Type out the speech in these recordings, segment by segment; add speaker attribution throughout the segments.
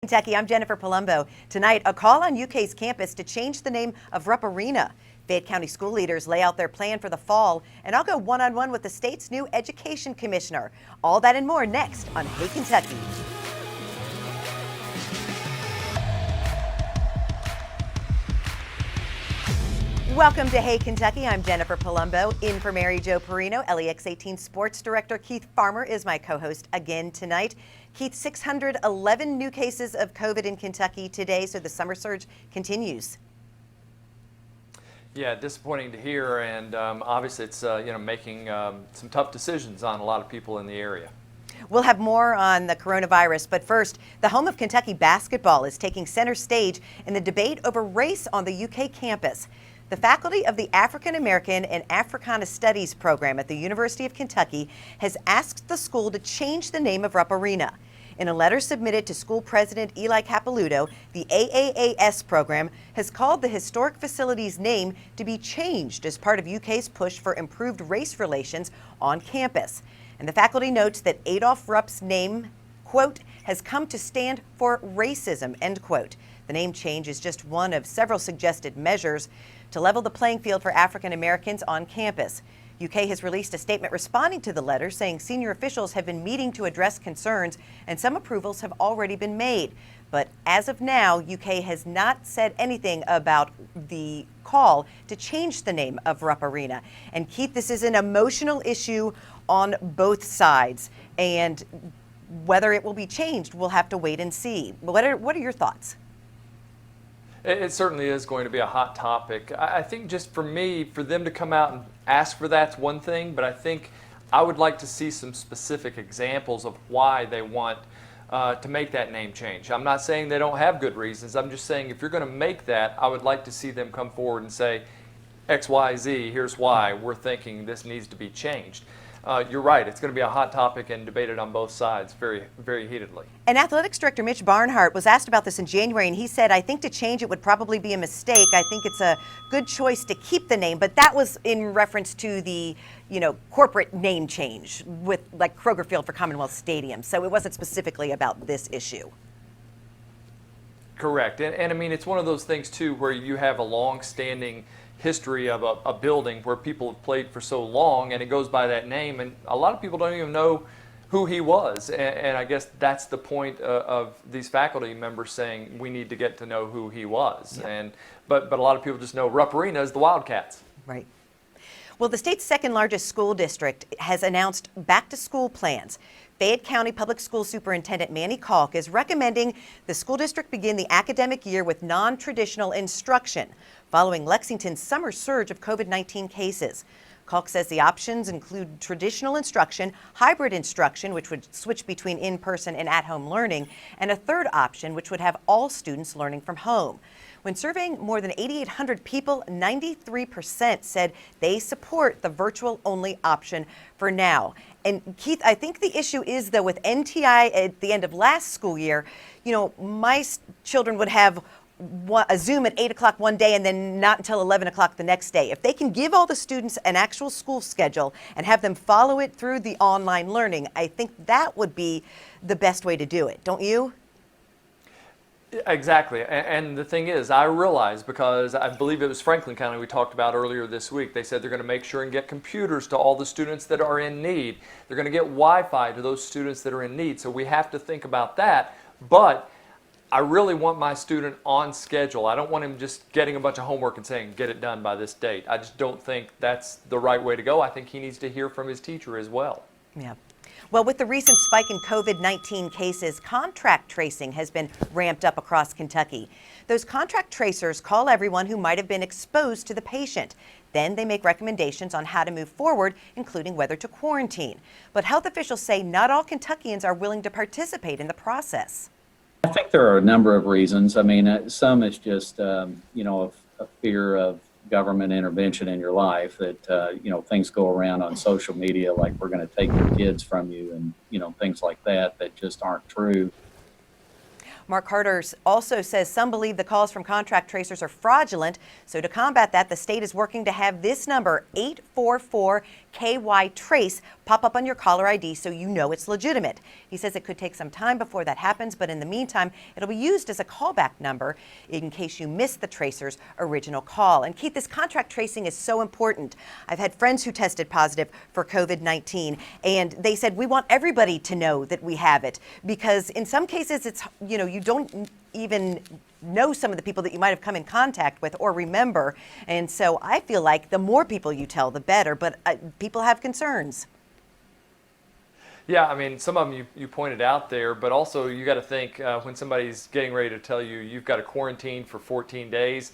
Speaker 1: Kentucky, I'm Jennifer Palumbo. Tonight, a call on UK's campus to change the name of Rupp Arena. Fayette County school leaders lay out their plan for the fall, and I'll go one-on-one with the state's new education commissioner. All that and more next on Hey Kentucky. Welcome to Hey Kentucky. I'm Jennifer Palumbo. In for Mary Jo Perino. LEX 18 Sports Director Keith Farmer is my co-host again tonight. Keith, 611 new cases of COVID in Kentucky today, so the summer surge continues.
Speaker 2: Yeah, disappointing to hear, and obviously it's making some tough decisions on a lot of people in the area.
Speaker 1: We'll have more on the coronavirus, but first, the home of Kentucky basketball is taking center stage in the debate over race on the UK campus. The faculty of the African American and Africana Studies program at the University of Kentucky has asked the school to change the name of Rupp Arena. In a letter submitted to school president Eli Capilouto, the AAAS program has called the historic facility's name to be changed as part of UK's push for improved race relations on campus. And the faculty notes that Adolph Rupp's name, quote, has come to stand for racism, end quote. The name change is just one of several suggested measures to level the playing field for African Americans on campus. UK has released a statement responding to the letter, saying senior officials have been meeting to address concerns and some approvals have already been made. But as of now, UK has not said anything about the call to change the name of Rupp Arena. And Keith, this is an emotional issue on both sides, and whether it will be changed, we'll have to wait and see. What are your thoughts?
Speaker 2: It certainly is going to be a hot topic. I think just for me, for them to come out and ask for that's one thing, but I think I would like to see some specific examples of why they want to make that name change. I'm not saying they don't have good reasons. I'm just saying if you're going to make that, I would like to see them come forward and say, X, Y, Z, here's why we're thinking this needs to be changed. You're right. It's going to be a hot topic and debated on both sides very, very heatedly. And
Speaker 1: Athletics Director Mitch Barnhart was asked about this in January, and he said, I think to change it would probably be a mistake. I think it's a good choice to keep the name, but that was in reference to the, corporate name change with like Kroger Field for Commonwealth Stadium. So it wasn't specifically about this issue.
Speaker 2: Correct. And I mean, it's one of those things, too, where you have a long-standing history of a building where people have played for so long, and it goes by that name, and a lot of people don't even know who he was. And I guess that's the point of these faculty members saying we need to get to know who he was. Yeah. But a lot of people just know Rupp Arena is the Wildcats.
Speaker 1: Right. Well, the state's second largest school district has announced back-to-school plans. Fayette County Public School Superintendent Manny Kalk is recommending the school district begin the academic year with non-traditional instruction, following Lexington's summer surge of COVID-19 cases. Kalk says the options include traditional instruction, hybrid instruction, which would switch between in-person and at-home learning, and a third option, which would have all students learning from home. When surveying more than 8,800 people, 93% said they support the virtual-only option for now. And Keith, I think the issue is, though, with NTI at the end of last school year, my children would have a Zoom at 8 o'clock one day and then not until 11 o'clock the next day. If they can give all the students an actual school schedule and have them follow it through the online learning, I think that would be the best way to do it, don't you?
Speaker 2: Exactly. And the thing is, I realize, because I believe it was Franklin County we talked about earlier this week, they said they're going to make sure and get computers to all the students that are in need. They're going to get Wi-Fi to those students that are in need. So we have to think about that. But I really want my student on schedule. I don't want him just getting a bunch of homework and saying, get it done by this date. I just don't think that's the right way to go. I think he needs to hear from his teacher as well.
Speaker 1: Yeah. Well, with the recent spike in COVID-19 cases, contract tracing has been ramped up across Kentucky. Those contract tracers call everyone who might have been exposed to the patient. Then they make recommendations on how to move forward, including whether to quarantine. But health officials say not all Kentuckians are willing to participate in the process.
Speaker 3: I think there are a number of reasons. I mean, some is just, a fear of government intervention in your life, that, things go around on social media like we're going to take your kids from you, and, things like that just aren't true.
Speaker 1: Mark Carter also says some believe the calls from contract tracers are fraudulent. So to combat that, the state is working to have this number, 844 KY Trace pop up on your caller ID so you know it's legitimate. He says it could take some time before that happens, but in the meantime, it'll be used as a callback number in case you missed the tracer's original call. And Keith, this contract tracing is so important. I've had friends who tested positive for COVID-19, and they said we want everybody to know that we have it, because in some cases it's, you don't even know some of the people that you might have come in contact with or remember. And so I feel like the more people you tell, the better, but people have concerns.
Speaker 2: Yeah, I mean, some of them you pointed out there, but also you got to think when somebody's getting ready to tell you you've got to quarantine for 14 days,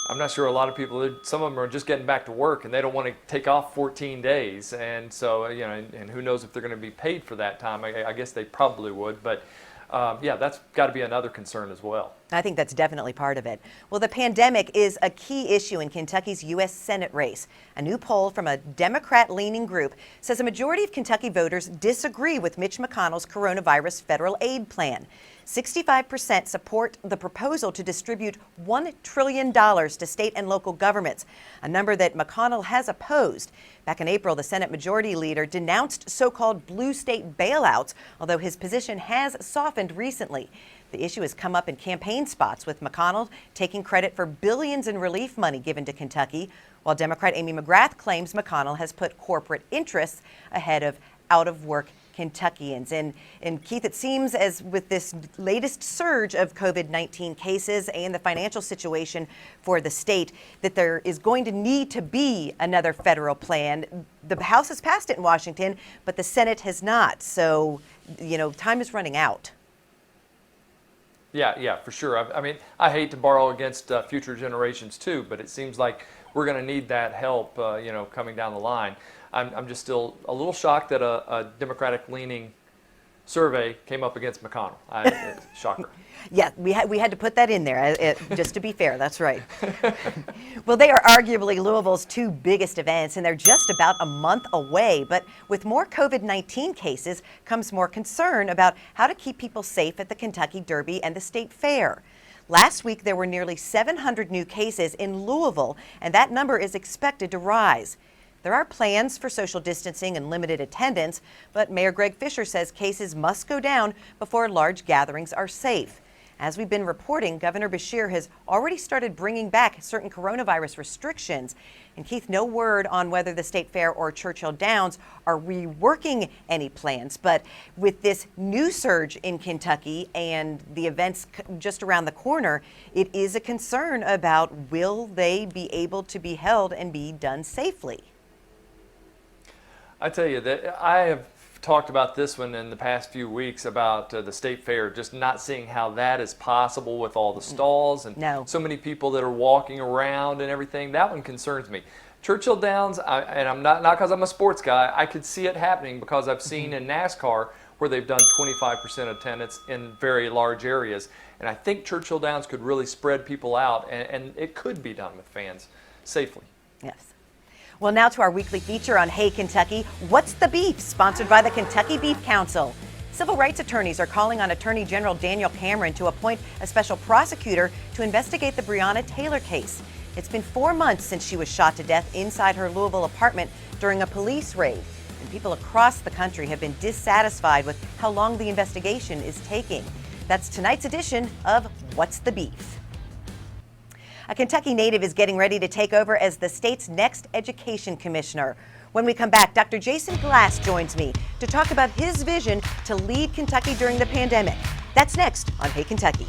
Speaker 2: I'm not sure a lot of people, some of them are just getting back to work and they don't want to take off 14 days. And so, and who knows if they're going to be paid for that time. I guess they probably would, but yeah, that's got to be another concern as well.
Speaker 1: I think that's definitely part of it. Well, the pandemic is a key issue in Kentucky's U.S. Senate race. A new poll from a Democrat-leaning group says a majority of Kentucky voters disagree with Mitch McConnell's coronavirus federal aid plan. 65% support the proposal to distribute $1 trillion to state and local governments, a number that McConnell has opposed. Back in April, the Senate Majority Leader denounced so-called blue state bailouts, although his position has softened recently. The issue has come up in campaign spots, with McConnell taking credit for billions in relief money given to Kentucky, while Democrat Amy McGrath claims McConnell has put corporate interests ahead of out-of-work Kentuckians. And Keith, it seems as with this latest surge of COVID-19 cases and the financial situation for the state, that there is going to need to be another federal plan. The House has passed it in Washington, but the Senate has not. So, time is running out.
Speaker 2: Yeah, for sure. I mean, I hate to borrow against future generations too, but it seems like we're going to need that help, coming down the line. I'm just still a little shocked that a Democratic-leaning survey came up against McConnell. Shocker.
Speaker 1: Yeah, we had to put that in there, just to be fair. That's right. Well, they are arguably Louisville's two biggest events, and they're just about a month away. But with more COVID-19 cases comes more concern about how to keep people safe at the Kentucky Derby and the State Fair. Last week, there were nearly 700 new cases in Louisville, and that number is expected to rise. There are plans for social distancing and limited attendance, but Mayor Greg Fisher says cases must go down before large gatherings are safe. As we've been reporting, Governor Beshear has already started bringing back certain coronavirus restrictions. And Keith, no word on whether the State Fair or Churchill Downs are reworking any plans. But with this new surge in Kentucky and the events just around the corner, it is a concern about will they be able to be held and be done safely.
Speaker 2: I tell you that I have talked about this one in the past few weeks about the State Fair, just not seeing how that is possible with all the stalls and so many people that are walking around and everything. That one concerns me. Churchill Downs, and I'm not because I'm a sports guy, I could see it happening because I've seen in NASCAR where they've done 25% attendance in very large areas. And I think Churchill Downs could really spread people out, and it could be done with fans safely.
Speaker 1: Yes. Well, now to our weekly feature on Hey Kentucky, What's the Beef? Sponsored by the Kentucky Beef Council. Civil rights attorneys are calling on Attorney General Daniel Cameron to appoint a special prosecutor to investigate the Breonna Taylor case. It's been 4 months since she was shot to death inside her Louisville apartment during a police raid. And people across the country have been dissatisfied with how long the investigation is taking. That's tonight's edition of What's the Beef? A Kentucky native is getting ready to take over as the state's next education commissioner. When we come back, Dr. Jason Glass joins me to talk about his vision to lead Kentucky during the pandemic. That's next on Hey Kentucky.